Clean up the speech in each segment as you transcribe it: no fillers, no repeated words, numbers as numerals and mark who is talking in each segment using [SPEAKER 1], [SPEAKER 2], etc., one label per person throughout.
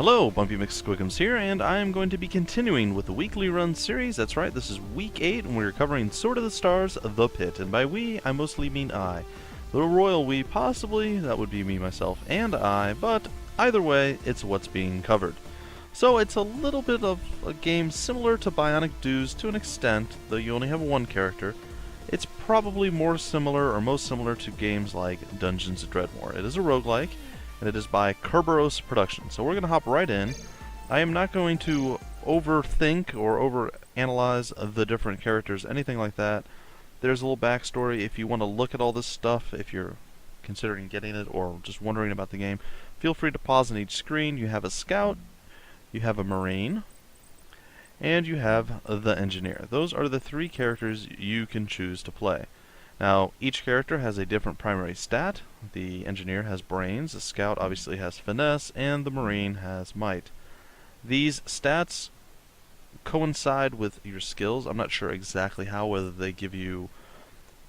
[SPEAKER 1] Hello, Bumpy McSquiggums here, and I am going to be continuing with the weekly run series. That's right, this is week 8, and we're covering Sword of the Stars, The Pit. And by we, I mostly mean I. The royal we, possibly, that would be me, myself, and I, but either way, it's what's being covered. So it's a little bit of a game similar to Bionic Dues to an extent, though you only have one character. It's probably more similar, or most similar, to games like Dungeons & Dreadmore. It is a roguelike, and it is by Kuudos Productions. So we're going to hop right in. I am not going to overthink or overanalyze the different characters, anything like that. There's a little backstory if you want to look at all this stuff, if you're considering getting it or just wondering about the game. Feel free to pause on each screen. You have a scout, you have a marine, and you have the engineer. Those are the three characters you can choose to play. Now, each character has a different primary stat. The engineer has brains, the scout obviously has finesse, and the marine has might. These stats coincide with your skills. I'm not sure exactly how, whether they give you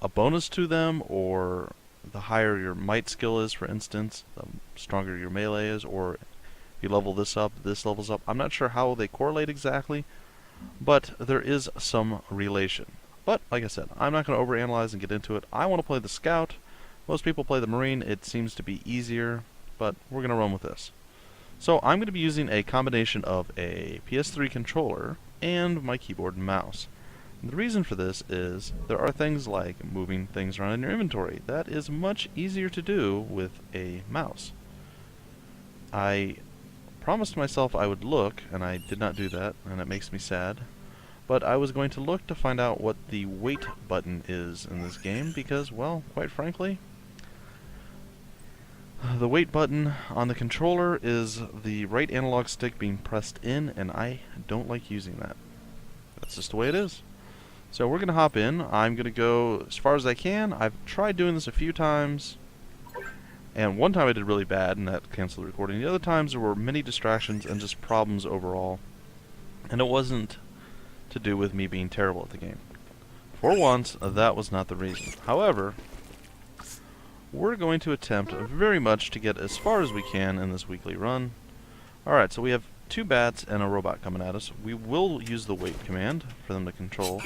[SPEAKER 1] a bonus to them, or the higher your might skill is, for instance, the stronger your melee is, or if you level this up, this levels up. I'm not sure how they correlate exactly, but there is some relation. But, like I said, I'm not going to overanalyze and get into it. I want to play the Scout. Most people play the Marine. It seems to be easier, but we're going to run with this. So I'm going to be using a combination of a PS3 controller and my keyboard and mouse. And the reason for this is there are things like moving things around in your inventory. That is much easier to do with a mouse. I promised myself I would look, and I did not do that, and it makes me sad. But I was going to look to find out what the wait button is in this game because, well, quite frankly, the wait button on the controller is the right analog stick being pressed in, and I don't like using that. That's just the way it is. So we're going to hop in. I'm going to go as far as I can. I've tried doing this a few times, and one time I did really bad, and that canceled the recording. The other times there were many distractions and just problems overall, and it wasn't to do with me being terrible at the game. For once, that was not the reason. However, we're going to attempt very much to get as far as we can in this weekly run. Alright, so we have two bats and a robot coming at us. We will use the wait command for them to control.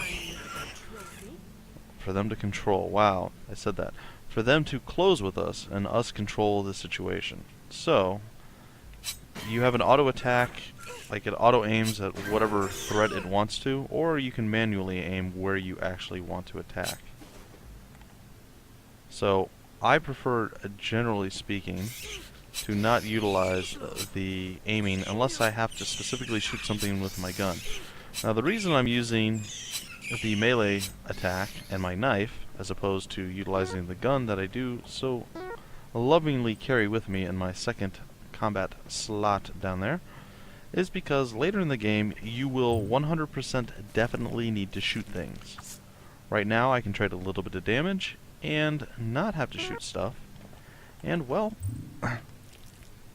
[SPEAKER 1] Wow, I said that. For them to close with us and us control the situation. So, you have an auto attack, like it auto aims at whatever threat it wants to, or you can manually aim where you actually want to attack. So I prefer, generally speaking, to not utilize the aiming unless I have to specifically shoot something with my gun. Now the reason I'm using the melee attack and my knife as opposed to utilizing the gun that I do so lovingly carry with me in my second combat slot down there is because later in the game you will 100% definitely need to shoot things. Right now I can trade a little bit of damage and not have to shoot stuff, and well,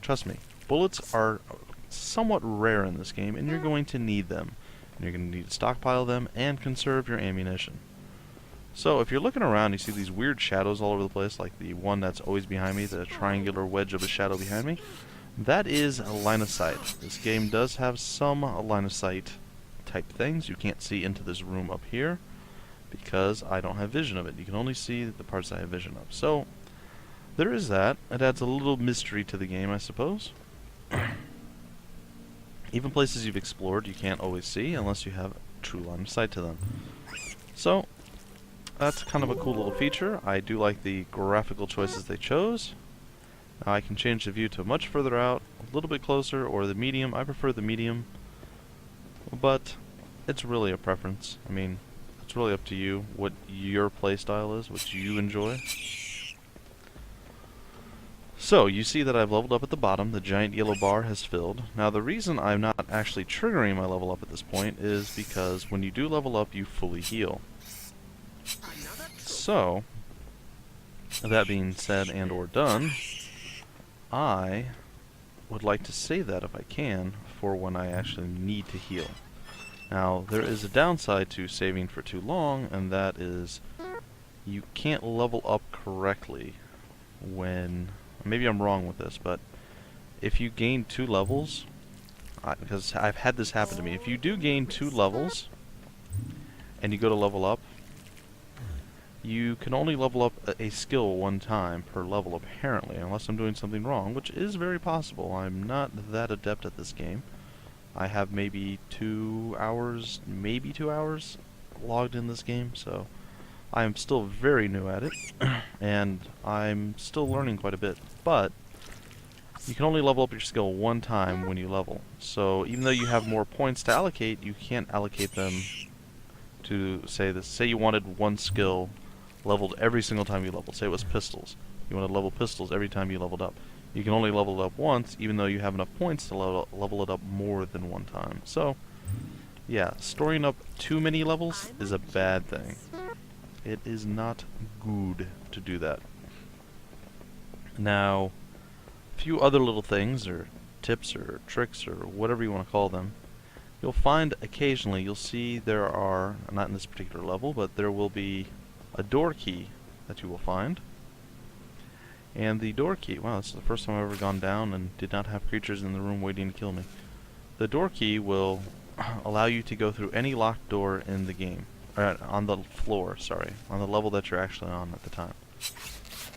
[SPEAKER 1] trust me, bullets are somewhat rare in this game and you're going to need them. And you're going to need to stockpile them and conserve your ammunition. So if you're looking around, you see these weird shadows all over the place, like the one that's always behind me, the triangular wedge of a shadow behind me. That is a line of sight. This game does have some line of sight type things. You can't see into this room up here because I don't have vision of it. You can only see the parts I have vision of. So there is that. It adds a little mystery to the game, I suppose. Even places you've explored you can't always see unless you have true line of sight to them. So that's kind of a cool little feature. I do like the graphical choices they chose. Now I can change the view to much further out, a little bit closer, or the medium. I prefer the medium, but it's really a preference. I mean, it's really up to you what your playstyle is, what you enjoy. So, you see that I've leveled up at the bottom. The giant yellow bar has filled. Now the reason I'm not actually triggering my level up at this point is because when you do level up, you fully heal. So, that being said and or done, I would like to save that if I can for when I actually need to heal. Now, there is a downside to saving for too long, and that is you can't level up correctly when... Maybe I'm wrong with this, but if you gain 2 levels because I've had this happen to me. If you do gain 2 levels, and you go to level up, you can only level up a skill 1 time per level, apparently, unless I'm doing something wrong, which is very possible. I'm not that adept at this game. I have maybe 2 hours, logged in this game, so I am still very new at it, and I'm still learning quite a bit. But you can only level up your skill 1 time when you level. So even though you have more points to allocate, you can't allocate them to say you wanted 1 skill leveled every single time you leveled. Say it was pistols. You want to level pistols every time you leveled up. You can only level it up once, even though you have enough points to level it up more than 1 time. So, yeah, storing up too many levels is a bad thing. It is not good to do that. Now, a few other little things, or tips, or tricks, or whatever you want to call them. You'll find occasionally, you'll see there are, not in this particular level, but there will be a door key that you will find. And the door key, wow, this is the first time I've ever gone down and did not have creatures in the room waiting to kill me. The door key will allow you to go through any locked door in the game. On the floor, sorry. On the level that you're actually on at the time.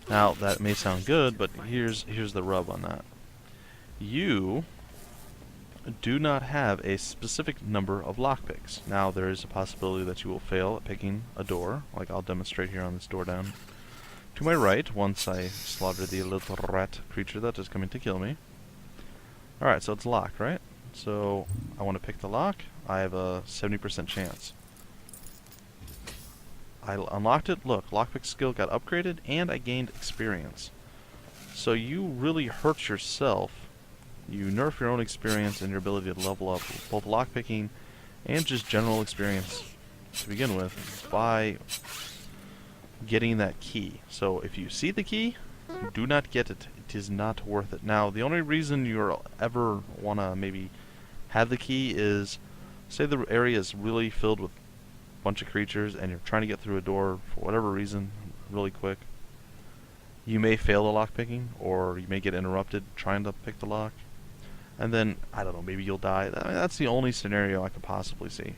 [SPEAKER 1] Now, that may sound good, but here's the rub on that. You do not have a specific number of lockpicks. Now, there is a possibility that you will fail at picking a door, like I'll demonstrate here on this door down to my right, once I slaughter the little rat creature that is coming to kill me. Alright, so it's locked, right? So, I want to pick the lock. I have a 70% chance. I unlocked it. Look, lockpick skill got upgraded, and I gained experience. So you really hurt yourself. You nerf your own experience and your ability to level up both lockpicking and just general experience to begin with by getting that key. So if you see the key, do not get it. It is not worth it. Now, the only reason you'll ever want to maybe have the key is, say the area is really filled with a bunch of creatures and you're trying to get through a door for whatever reason really quick. You may fail the lockpicking, or you may get interrupted trying to pick the lock. And then, I don't know, maybe you'll die. I mean, that's the only scenario I could possibly see.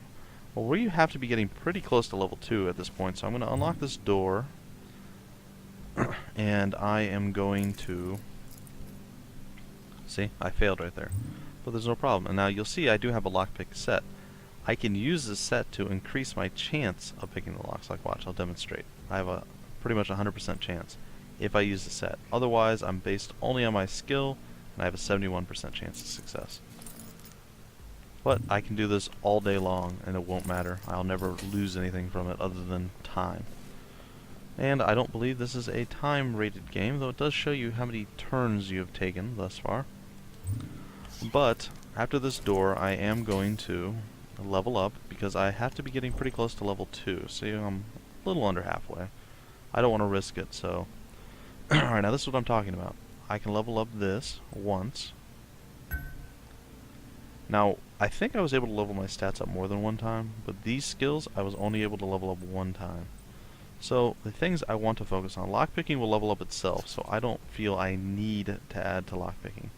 [SPEAKER 1] Well, where you have to be getting pretty close to level 2 at this point, so I'm going to unlock this door. And I am going to... See? I failed right there. But there's no problem. And now you'll see I do have a lockpick set. I can use this set to increase my chance of picking the locks. Like, watch, I'll demonstrate. I have a pretty much 100% chance if I use the set. Otherwise, I'm based only on my skill, and I have a 71% chance of success. But I can do this all day long, and it won't matter. I'll never lose anything from it other than time. And I don't believe this is a time-rated game, though it does show you how many turns you have taken thus far. But after this door, I am going to level up, because I have to be getting pretty close to level 2. See, I'm a little under halfway. I don't want to risk it, so... Alright, now this is what I'm talking about. I can level up this once. Now, I think I was able to level my stats up more than 1 time, but these skills I was only able to level up 1 time. So, the things I want to focus on, lockpicking will level up itself, so I don't feel I need to add to lockpicking.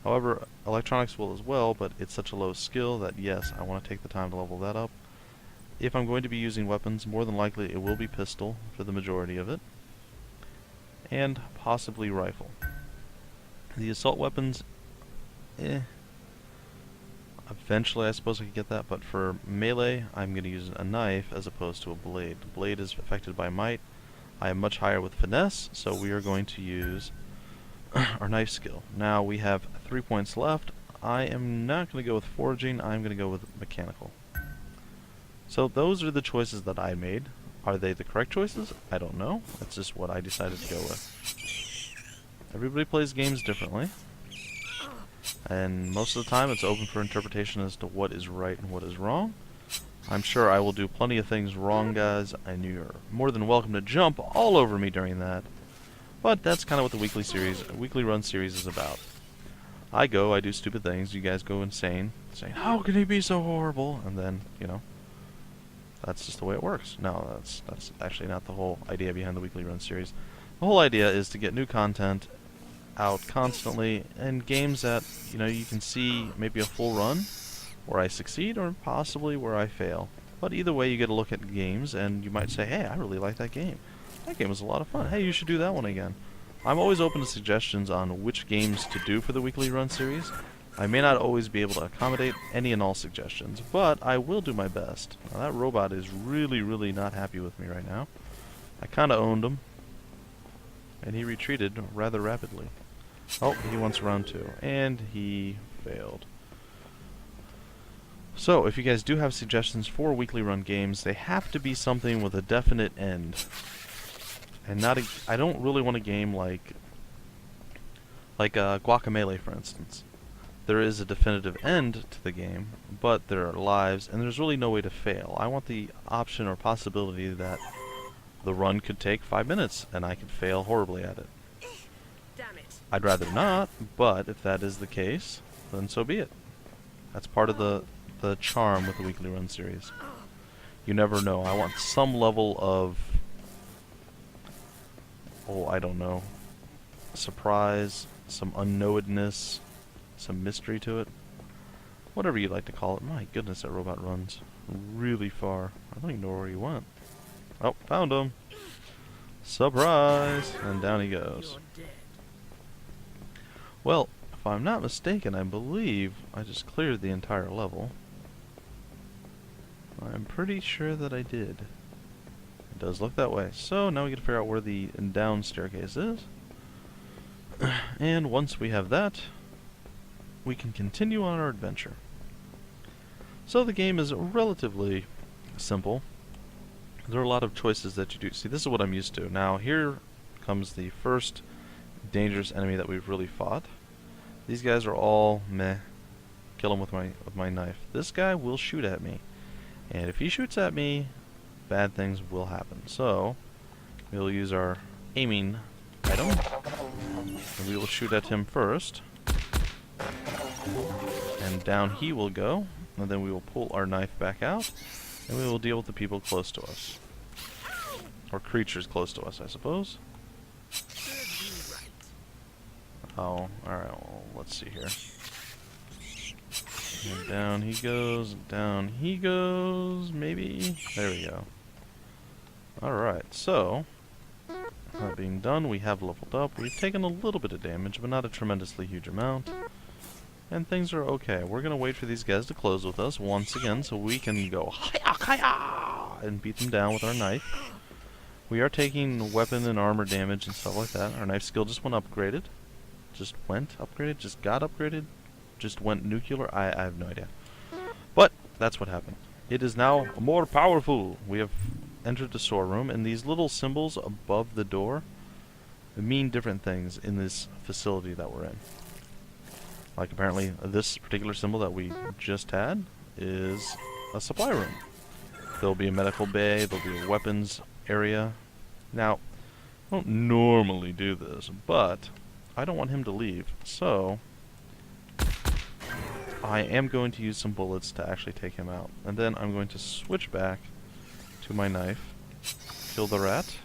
[SPEAKER 1] However, electronics will as well, but it's such a low skill that yes, I want to take the time to level that up. If I'm going to be using weapons, more than likely it will be pistol for the majority of it, and possibly rifle. The assault weapons, eventually I suppose I could get that, but for melee, I'm going to use a knife as opposed to a blade. The blade is affected by might. I am much higher with finesse, so we are going to use our knife skill. Now we have 3 points left. I am not going to go with foraging, I'm going to go with mechanical. So those are the choices that I made. Are they the correct choices? I don't know. That's just what I decided to go with. Everybody plays games differently, and most of the time it's open for interpretation as to what is right and what is wrong. I'm sure I will do plenty of things wrong, guys, and you're more than welcome to jump all over me during that. But that's kind of what the weekly run series is about. I do stupid things, you guys go insane, saying, how can he be so horrible? And then, you know, that's just the way it works. No, that's actually not the whole idea behind the weekly run series. The whole idea is to get new content out constantly in games that, you know, you can see maybe a full run where I succeed or possibly where I fail. But either way, you get a look at games and you might say, hey, I really like that game. That game was a lot of fun. Hey, you should do that one again. I'm always open to suggestions on which games to do for the weekly run series. I may not always be able to accommodate any and all suggestions, but I will do my best. Now, that robot is really, really not happy with me right now. I kind of owned him, and he retreated rather rapidly. Oh, he wants round 2, and he failed. So, if you guys do have suggestions for weekly run games, they have to be something with a definite end. And not I don't really want a game like Guacamelee, for instance. There is a definitive end to the game, but there are lives, and there's really no way to fail. I want the option or possibility that the run could take 5 minutes, and I could fail horribly at it.
[SPEAKER 2] Damn it.
[SPEAKER 1] I'd rather not, but if that is the case, then so be it. That's part of the charm with the weekly run series. You never know. I want some level of, I don't know, surprise, some unknowedness, some mystery to it. Whatever you'd like to call it. My goodness, that robot runs really far. I don't even know where he went. Oh, found him. Surprise! And down he goes. Well, if I'm not mistaken, I believe I just cleared the entire level. I'm pretty sure that I did. It does look that way. So now we get to figure out where the down staircase is. And once we have that, we can continue on our adventure. So the game is relatively simple. There are a lot of choices that you do. See, this is what I'm used to. Now here comes the first dangerous enemy that we've really fought. These guys are all meh. Kill him with my knife. This guy will shoot at me. And if he shoots at me, bad things will happen. So we'll use our aiming item. And we will shoot at him first. And down he will go. And then we will pull our knife back out. And we will deal with the people close to us. Or creatures close to us, I suppose. Oh, alright, well, let's see here. And down he goes, maybe? There we go. Alright, so, that being done, we have leveled up. We've taken a little bit of damage, but not a tremendously huge amount. And things are okay. We're going to wait for these guys to close with us once again so we can go hi-ya, and beat them down with our knife. We are taking weapon and armor damage and stuff like that. Our knife skill just went upgraded. Just got upgraded. Just went nuclear. I have no idea. But that's what happened. It is now more powerful. We have entered the storeroom, and these little symbols above the door mean different things in this facility that we're in. Like apparently this particular symbol that we just had is a supply room. There'll be a medical bay, there'll be a weapons area. Now, I don't normally do this, but I don't want him to leave, so I am going to use some bullets to actually take him out. And then I'm going to switch back to my knife, kill the rat,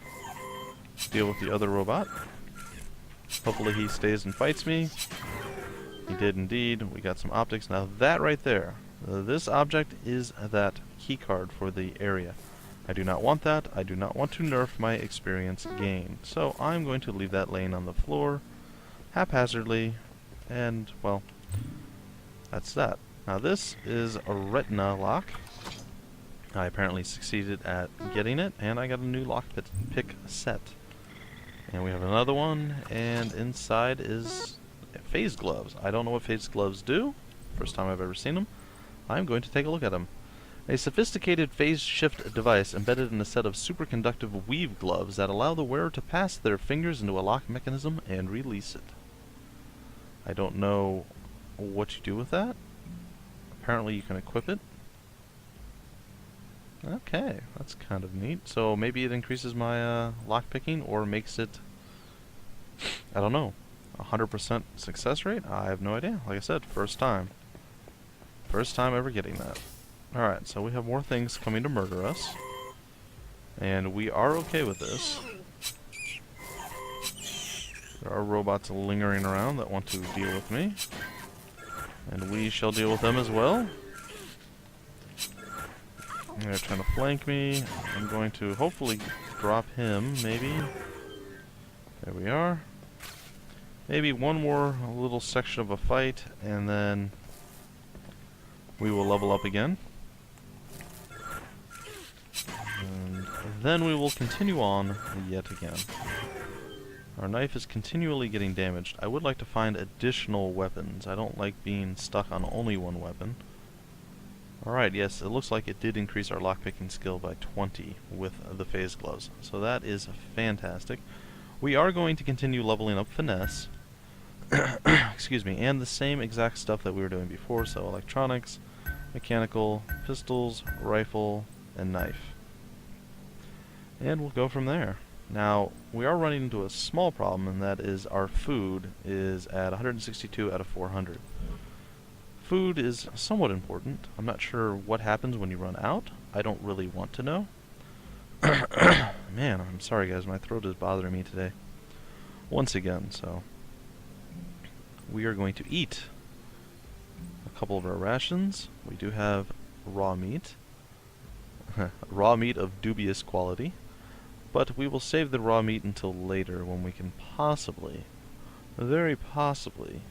[SPEAKER 1] deal with the other robot. Hopefully he stays and fights me. He did indeed. We got some optics. Now that right there, this object is that key card for the area. I do not want that. I do not want to nerf my experience gain. So I'm going to leave that laying on the floor haphazardly, and well, that's that. Now this is a retina lock. I apparently succeeded at getting it, and I got a new lockpick set. And we have another one, and inside is phase gloves. I don't know what phase gloves do. First time I've ever seen them. I'm going to take a look at them. A sophisticated phase shift device embedded in a set of superconductive weave gloves that allow the wearer to pass their fingers into a lock mechanism and release it. I don't know what you do with that. Apparently you can equip it. Okay, that's kind of neat. So maybe it increases my lockpicking or makes it, I don't know, 100% success rate? I have no idea. Like I said, first time. First time ever getting that. Alright, so we have more things coming to murder us. And we are okay with this. There are robots lingering around that want to deal with me. And we shall deal with them as well. They're trying to flank me. I'm going to hopefully drop him, maybe. There we are. Maybe one more little section of a fight, and then we will level up again. And then we will continue on yet again. Our knife is continually getting damaged. I would like to find additional weapons. I don't like being stuck on only one weapon. Alright, yes, it looks like it did increase our lockpicking skill by 20 with the phase gloves. So that is fantastic. We are going to continue leveling up finesse. Excuse me, and the same exact stuff that we were doing before, so electronics, mechanical, pistols, rifle, and knife. And we'll go from there. Now, we are running into a small problem, and that is our food is at 162 out of 400. Food is somewhat important. I'm not sure what happens when you run out. I don't really want to know. Man, I'm sorry guys, my throat is bothering me today. Once again, so we are going to eat a couple of our rations. We do have raw meat. Raw meat of dubious quality. But we will save the raw meat until later when we can possibly, very possibly,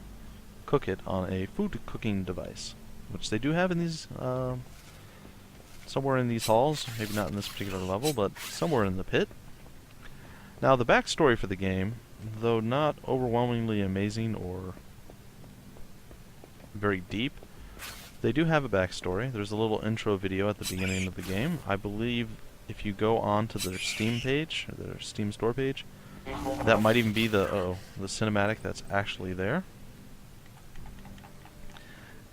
[SPEAKER 1] cook it on a food cooking device. Which they do have in these, somewhere in these halls. Maybe not in this particular level, but somewhere in the pit. Now the backstory for the game, though not overwhelmingly amazing or very deep, they do have a backstory. There's a little intro video at the beginning of the game. I believe if you go on to their Steam page, or their Steam store page, that might even be the cinematic that's actually there.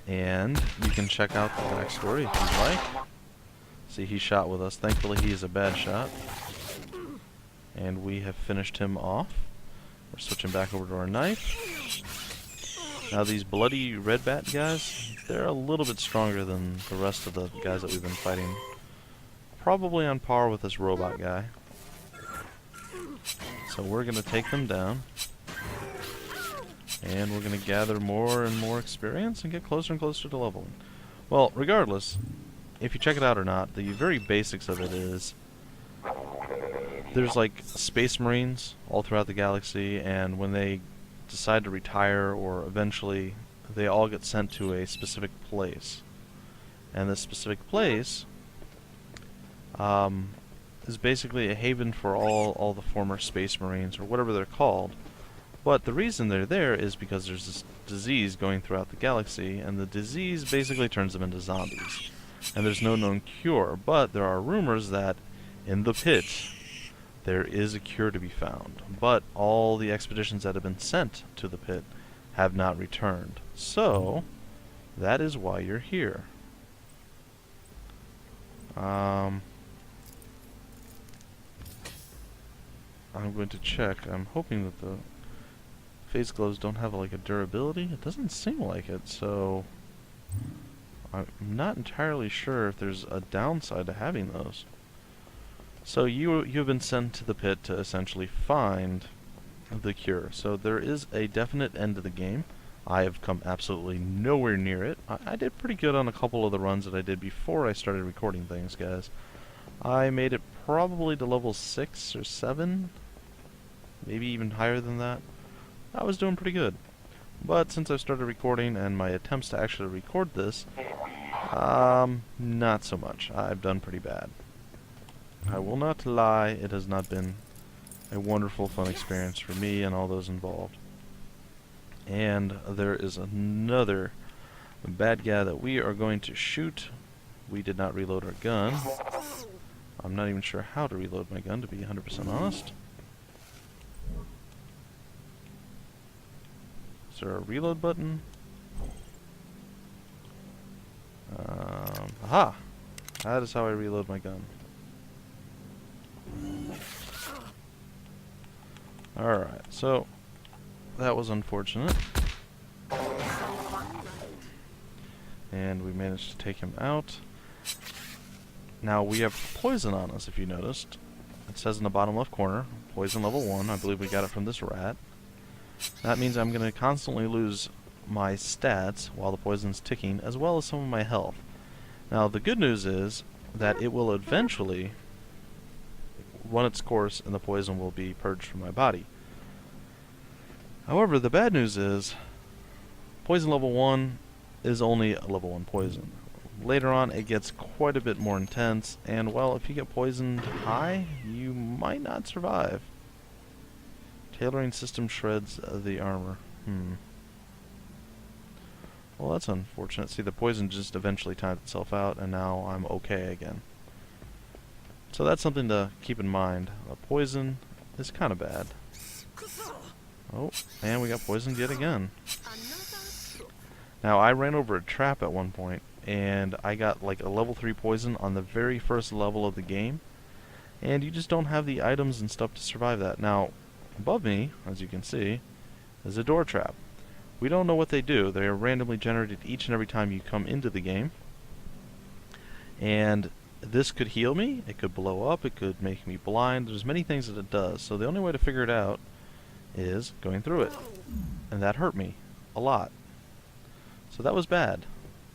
[SPEAKER 1] And you can check out the backstory if you'd like. See, he shot with us. Thankfully, he is a bad shot. And we have finished him off. We're switching back over to our knife. Now, these bloody red bat guys, they're a little bit stronger than the rest of the guys that we've been fighting. Probably on par with this robot guy. So we're going to take them down. And we're going to gather more and more experience and get closer and closer to leveling. Well, regardless, if you check it out or not, the very basics of it is there's like space marines all throughout the galaxy, and when they decide to retire or eventually, they all get sent to a specific place. And this specific place is basically a haven for all the former space marines, or whatever they're called. But the reason they're there is because there's this disease going throughout the galaxy, and the disease basically turns them into zombies. And there's no known cure, but there are rumors that in the pit there is a cure to be found. But all the expeditions that have been sent to the pit have not returned. So, that is why you're here. I'm going to check. I'm hoping that the phase gloves don't have like a durability. It doesn't seem like it, so I'm not entirely sure if there's a downside to having those. So you have been sent to the pit to essentially find the cure. So there is a definite end to the game. I have come absolutely nowhere near it. I did pretty good on a couple of the runs that I did before I started recording things, guys. I made it probably to level 6 or 7, maybe even higher than that. I was doing pretty good. But since I've started recording and my attempts to actually record this, not so much. I've done pretty bad. I will not lie, it has not been a wonderful, fun experience for me and all those involved. And there is another bad guy that we are going to shoot. We did not reload our gun. I'm not even sure how to reload my gun, to be 100% honest. Is there a reload button? Aha! That is how I reload my gun. Alright, so that was unfortunate. And we managed to take him out. Now we have poison on us, if you noticed. It says in the bottom left corner, poison level 1. I believe we got it from this rat. That means I'm going to constantly lose my stats while the poison's ticking, as well as some of my health. Now, the good news is that it will eventually run its course and the poison will be purged from my body. However, the bad news is poison level 1 is only a level 1 poison. Later on, it gets quite a bit more intense, and well, if you get poisoned high, you might not survive. Tailoring system shreds the armor. Well, that's unfortunate. See, the poison just eventually timed itself out, and now I'm okay again. So that's something to keep in mind. Poison is kind of bad. Oh, and we got poisoned yet again. Now, I ran over a trap at one point, and I got like a level 3 poison on the very first level of the game, and you just don't have the items and stuff to survive that. Now, above me, as you can see, is a door trap. We don't know what they do. They are randomly generated each and every time you come into the game, and this could heal me, it could blow up, it could make me blind. There's many things that it does, so the only way to figure it out is going through it, and that hurt me a lot. So that was bad.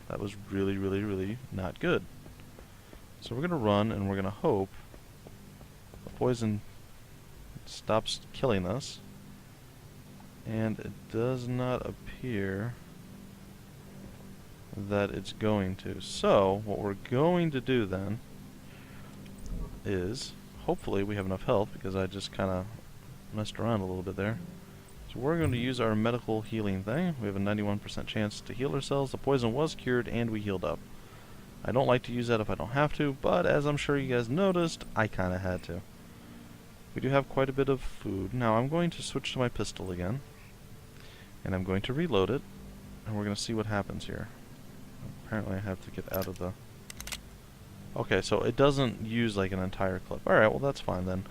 [SPEAKER 1] That was really, really, really not good. So we're going to run, and we're going to hope the poison stops killing us. And it does not appear that it's going to. So, what we're going to do then is, hopefully we have enough health, because I just kind of messed around a little bit there. So we're going to use our medical healing thing. We have a 91% chance to heal ourselves. The poison was cured and we healed up. I don't like to use that if I don't have to, but as I'm sure you guys noticed, I kind of had to. We do have quite a bit of food. Now I'm going to switch to my pistol again, and I'm going to reload it, and we're going to see what happens here. Apparently I have to get out of the... Okay, so it doesn't use like an entire clip. Alright, well that's fine then.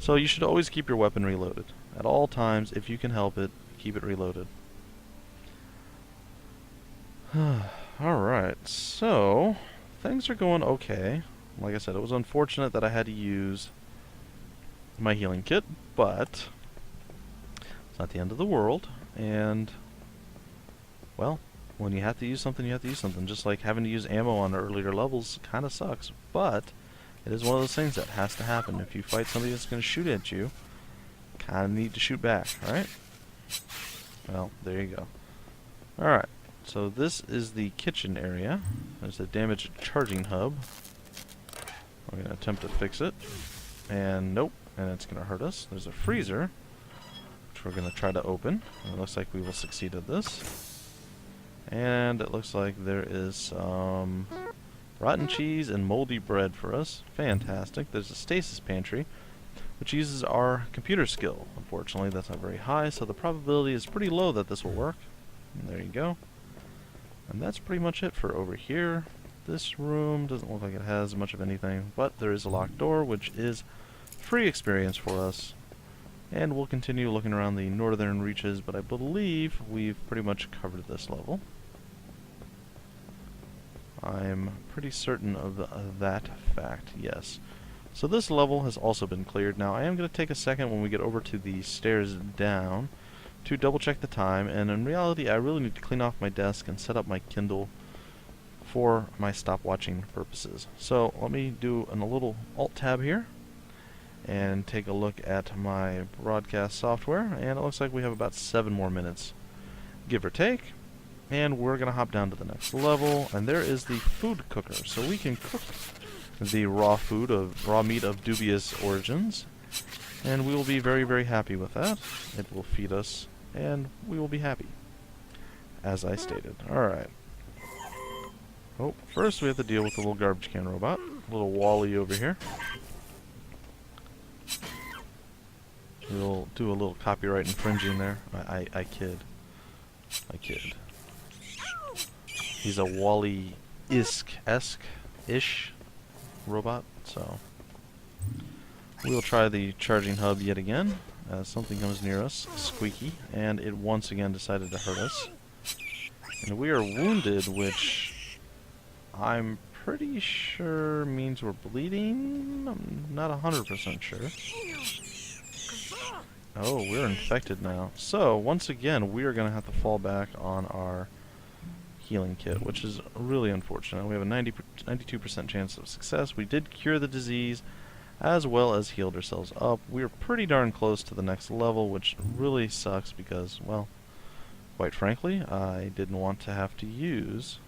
[SPEAKER 1] So you should always keep your weapon reloaded. At all times, if you can help it, keep it reloaded. Alright, so things are going okay. Like I said, it was unfortunate that I had to use my healing kit, but it's not the end of the world. And, well, when you have to use something, you have to use something. Just like having to use ammo on earlier levels kind of sucks, but it is one of those things that has to happen. If you fight somebody that's going to shoot at you, kind of need to shoot back, right? Well, there you go. Alright, so this is the kitchen area. There's a damaged charging hub. We're going to attempt to fix it. And nope, and it's going to hurt us. There's a freezer, which we're going to try to open. And it looks like we will succeed at this. And it looks like there is some rotten cheese and moldy bread for us. Fantastic. There's a stasis pantry, which uses our computer skill. Unfortunately, that's not very high, so the probability is pretty low that this will work. And there you go. And that's pretty much it for over here. This room doesn't look like it has much of anything, but there is a locked door, which is free experience for us. And we'll continue looking around the northern reaches, but I believe we've pretty much covered this level. I'm pretty certain of that fact, yes. So this level has also been cleared. Now I am going to take a second when we get over to the stairs down to double check the time, and in reality I really need to clean off my desk and set up my Kindle for my stopwatching purposes. So let me do a little alt tab here and take a look at my broadcast software, and it looks like we have about 7 more minutes, give or take. And we're going to hop down to the next level, and there is the food cooker. So we can cook the raw meat of dubious origins, and we will be very, very happy with that. It will feed us, and we will be happy, as I stated. Alright. Oh, first we have to deal with the little garbage can robot. Little Wally over here. We'll do a little copyright infringing there. I kid. I kid. He's a Wally-esque-ish robot, so we'll try the charging hub yet again as something comes near us, squeaky, and it once again decided to hurt us. And we are wounded, which I'm pretty sure means we're bleeding. I'm not 100% sure. Oh, we're infected now. So, once again, we are going to have to fall back on our healing kit, which is really unfortunate. We have a 92% chance of success. We did cure the disease, as well as healed ourselves up. We're pretty darn close to the next level, which really sucks because, well, quite frankly, I didn't want to have to use...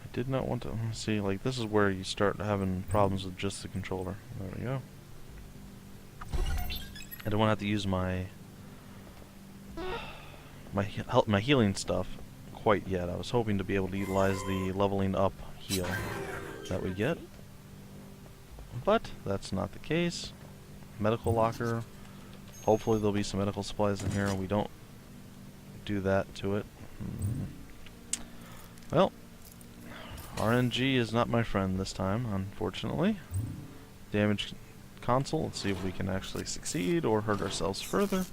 [SPEAKER 1] I did not want to... See, like, this is where you start having problems with just the controller. There we go. I don't want to have to use my healing stuff quite yet. I was hoping to be able to utilize the leveling up heal that we get, but that's not the case. Medical locker. Hopefully there'll be some medical supplies in here. We don't do that to it. Well, RNG is not my friend this time, unfortunately. Damaged console. Let's see if we can actually succeed or hurt ourselves further.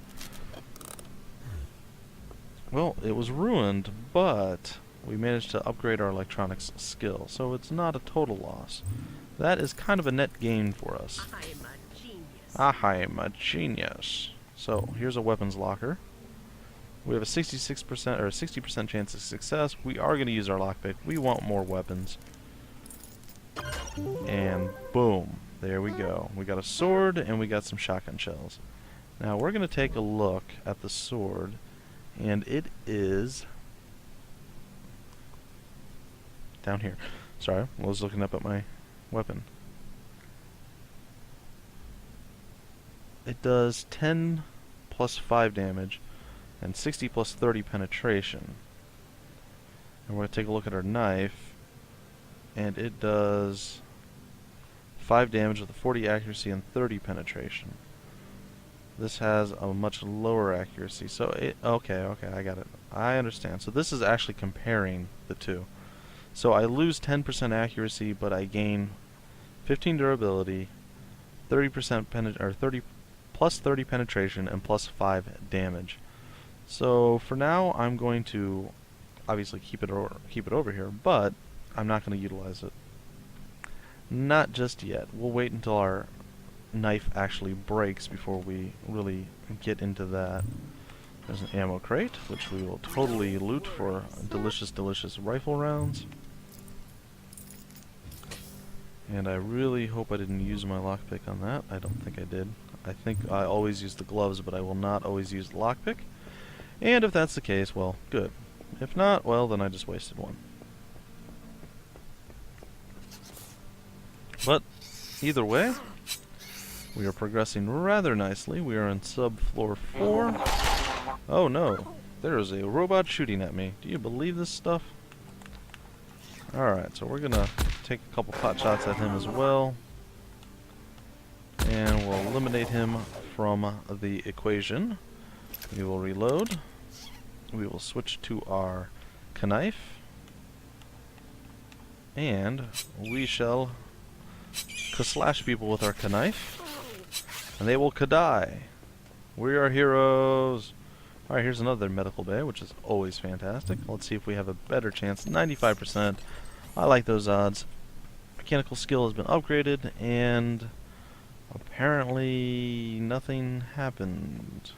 [SPEAKER 1] Well, it was ruined, but we managed to upgrade our electronics skill, so it's not a total loss. That is kind of a net gain for us. I am a genius. So, here's a weapons locker. We have a 66% or a 60% chance of success. We are going to use our lockpick. We want more weapons. And boom, there we go. We got a sword and we got some shotgun shells. Now, we're going to take a look at the sword. And it is down here. Sorry, I was looking up at my weapon. It does 10 plus 5 damage and 60 plus 30 penetration. And we're going to take a look at our knife. And it does 5 damage with a 40 accuracy and 30 penetration. This has a much lower accuracy, so it... Okay, I got it. I understand. So this is actually comparing the two. So I lose 10% accuracy, but I gain 15 durability, 30% plus 30 penetration, and plus 5 damage. So for now, I'm going to obviously keep it over here, but I'm not going to utilize it. Not just yet. We'll wait until our knife actually breaks before we really get into that. There's an ammo crate, which we will totally loot for delicious, delicious rifle rounds. And I really hope I didn't use my lockpick on that. I don't think I did. I think I always use the gloves, but I will not always use the lockpick. And if that's the case, well, good. If not, well, then I just wasted one. But either way, we are progressing rather nicely. We are in subfloor 4. Oh no, there is a robot shooting at me. Do you believe this stuff? Alright, so we're gonna take a couple pot shots at him as well. And we'll eliminate him from the equation. We will reload. We will switch to our knife. And we shall slash people with our knife. And they will die. We are heroes. Alright, here's another medical bay, which is always fantastic. Let's see if we have a better chance. 95%. I like those odds. Mechanical skill has been upgraded, and apparently nothing happened.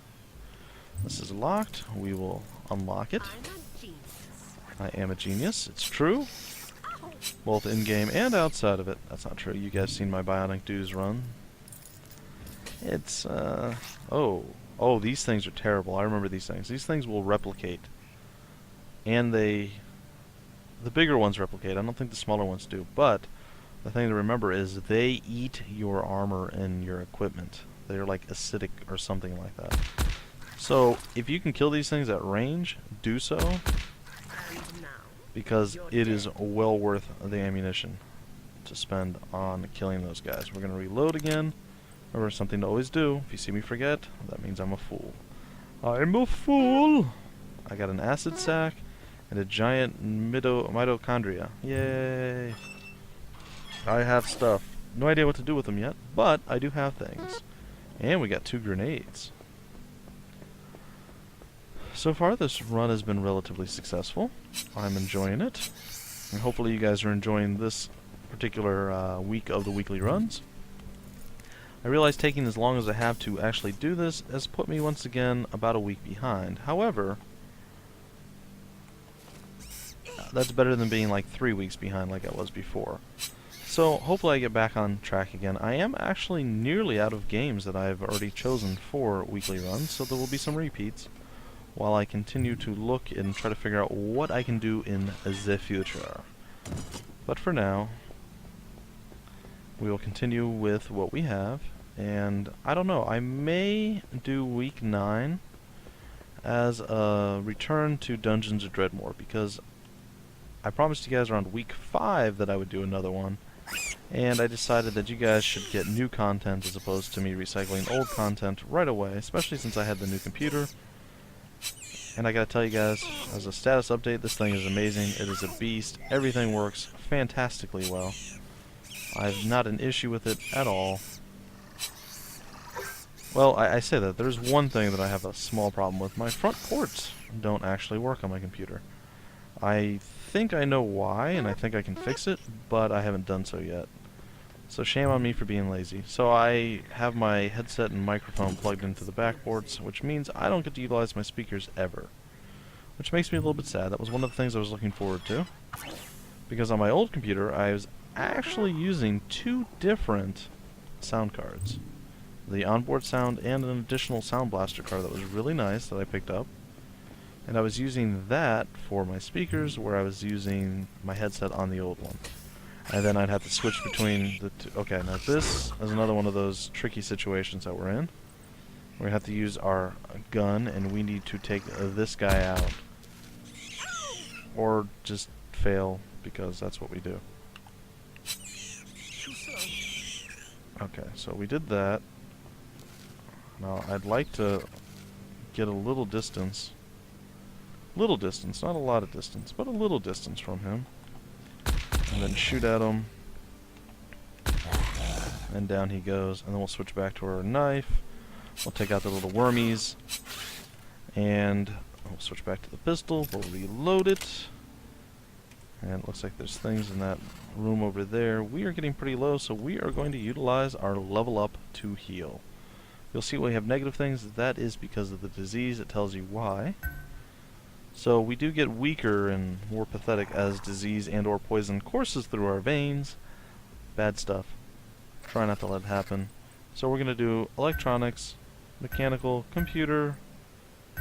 [SPEAKER 1] This is locked. We will unlock it. I am a genius. It's true. Both in-game and outside of it. That's not true. You guys seen my Bionic Dudes run. It's, oh, these things are terrible. I remember these things. These things will replicate. And the bigger ones replicate. I don't think the smaller ones do. But the thing to remember is they eat your armor and your equipment. They're like acidic or something like that. So if you can kill these things at range, do so. Because it is well worth the ammunition to spend on killing those guys. We're going to reload again. Remember, something to always do. If you see me forget, that means I'm a fool. I'm a fool! I got an acid sac and a giant mitochondria. Yay! I have stuff. No idea what to do with them yet, but I do have things. And we got 2 grenades. So far, this run has been relatively successful. I'm enjoying it. And hopefully you guys are enjoying this particular week of the weekly runs. I realize taking as long as I have to actually do this has put me once again about a week behind. However, that's better than being like 3 weeks behind like I was before. So hopefully I get back on track again. I am actually nearly out of games that I've already chosen for weekly runs, so there will be some repeats while I continue to look and try to figure out what I can do in the future. But for now, we will continue with what we have, and I don't know, I may do week 9 as a return to Dungeons of Dreadmore, because I promised you guys around week 5 that I would do another one, and I decided that you guys should get new content as opposed to me recycling old content right away, especially since I had the new computer. And I gotta tell you guys, as a status update, this thing is amazing. It is a beast. Everything works fantastically well. I have not an issue with it at all. Well, I say that. There's one thing that I have a small problem with. My front ports don't actually work on my computer. I think I know why, and I think I can fix it, but I haven't done so yet. So shame on me for being lazy. So I have my headset and microphone plugged into the backboards, which means I don't get to utilize my speakers ever. Which makes me a little bit sad. That was one of the things I was looking forward to. Because on my old computer, I was actually using 2 different sound cards. The onboard sound and an additional sound blaster card that was really nice that I picked up. And I was using that for my speakers, where I was using my headset on the old one. And then I'd have to switch between the two. Okay, now this is another one of those tricky situations that we're in. We have to use our gun, and we need to take this guy out. Or just fail, because that's what we do. Okay, so we did that. Now, I'd like to get a little distance. Little distance, not a lot of distance, but a little distance from him. And then shoot at him. And down he goes. And then we'll switch back to our knife. We'll take out the little wormies. And we'll switch back to the pistol. We'll reload it. And it looks like there's things in that room over there. We are getting pretty low, so we are going to utilize our level up to heal. You'll see we have negative things. That is because of the disease. It tells you why. So we do get weaker and more pathetic as disease and or poison courses through our veins. Bad stuff. Try not to let it happen. So we're going to do electronics, mechanical, computer,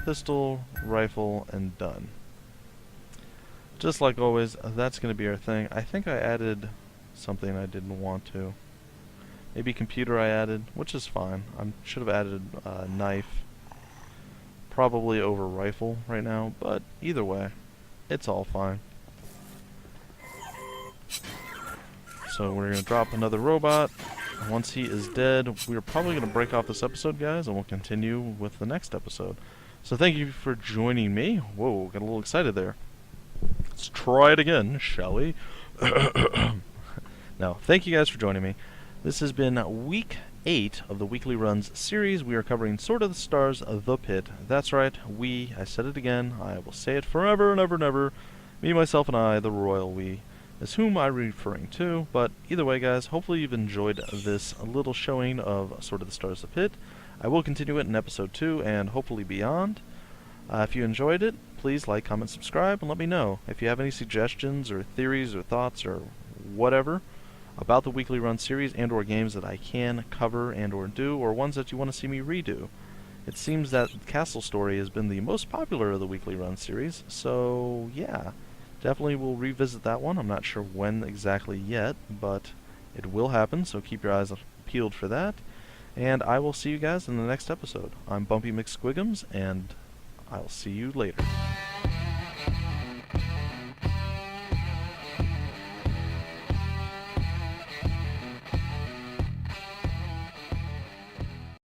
[SPEAKER 1] pistol, rifle, and done. Just like always, that's going to be our thing. I think I added something I didn't want to. Maybe computer I added, which is fine. I should have added a knife. Probably over rifle right now, but either way, it's all fine. So we're going to drop another robot. Once he is dead, we're probably going to break off this episode, guys, and we'll continue with the next episode. So thank you for joining me. Whoa, got a little excited there. Let's try it again, shall we? Now, thank you guys for joining me. This has been week 8 of the Weekly Runs series. We are covering Sword of the Stars, The Pit. That's right, I said it again, I will say it forever and ever and ever. Me, myself, and I, the royal we, is whom I'm referring to. But either way, guys, hopefully you've enjoyed this little showing of Sword of the Stars, The Pit. I will continue it in episode 2 and hopefully beyond. If you enjoyed it, please like, comment, subscribe, and let me know. If you have any suggestions or theories or thoughts or whatever about the Weekly Run series and or games that I can cover and or do, or ones that you want to see me redo. It seems that Castle Story has been the most popular of the Weekly Run series, so yeah, definitely we'll revisit that one. I'm not sure when exactly yet, but it will happen, so keep your eyes peeled for that. And I will see you guys in the next episode. I'm Bumpy McSquigums, and I'll see you later.